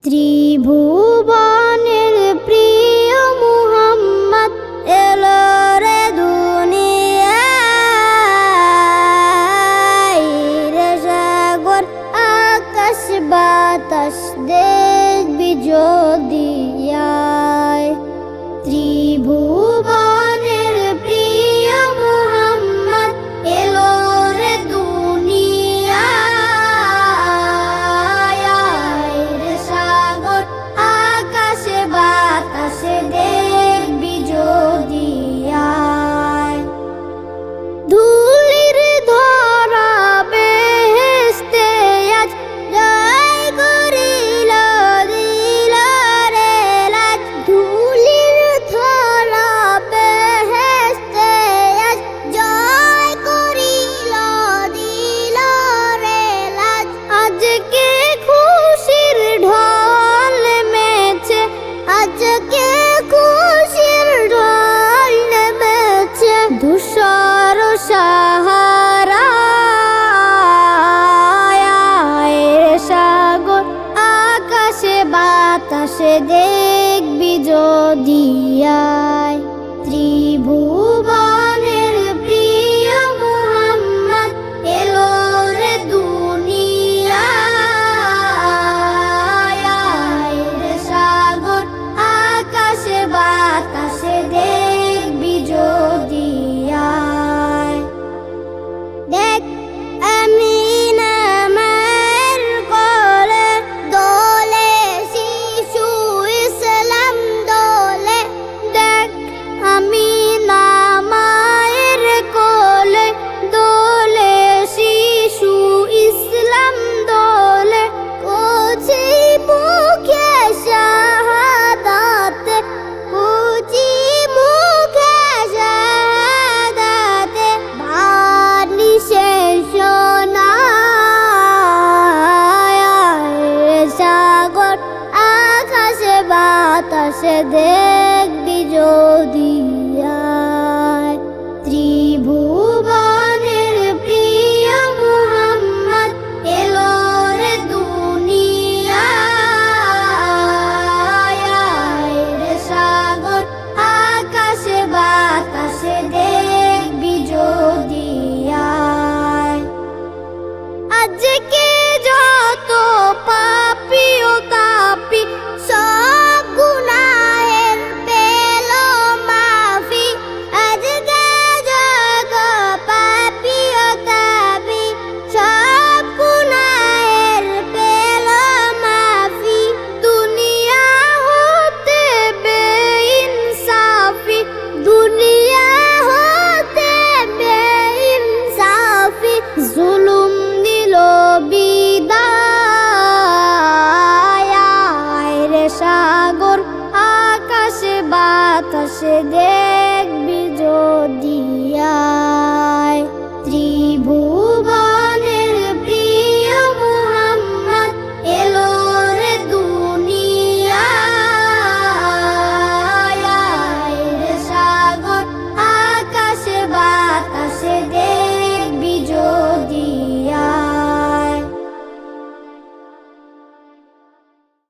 ত্রিভুবনের প্রিয় মুহাম্মদ এলো রে দুনিয়ায়, রে সাগর আকাশ বাতাস দেখবি যদি আয়। ত্রিভুবনের প্রিয় মুহাম্মদ এলো রে দুনিয়ায়, রে সাগর আকাশে বাতাসে দেখবি যদি আয়। ধুলির ধরা বেহেশতে আজ জয় করিল দিল রে লাজ। ধুলির ধরা বেহেশতে আজ জয় করিল দিল রে লাজ। আজকে খুশির ঢল নেমেছে, আজকে খুশির ঢল নেমেছে ধূসর সাহারায়, রে সাগর আকাশে বাতাসে দেখবি যদি আয়। ত্রিভুবনের প্রিয় মুহাম্মদ এলো রে দুনিয়ায়, রে সাগর আকাশে বাতাসে দেখবি যদি আয়। দেখ আমিনা মায়ের কোলে দোলে শিশু ইসলাম দোলে। দেখ আমিনা মায়ের কোলে দোলে শিশু ইসলাম দোলে। কচি মুখে শাহাদাতে, কচি মুখে শাহাদাতে বাণী শেষ শোনায়, রে সাগর আকাশে বাতাসে দেখবি যদি আয়। ত্রিভুবনের প্রিয় মুহাম্মদ এলো রে দুনিয়ায়, রে সাগর আকাশে বাতাসে দেখবি যদি আয়। আজকে যত পাপী ও তাপী সব গুনাহের পেল মাফি। আজকে যত পাপী ও তাপী সব গুনাহের পেল মাফি। দুনিয়া হতে বেইনসাফি, দুনিয়া হতে বেইনসাফি জুলুম দিল বিদায়, রে সাগর আকাশে বাতাসে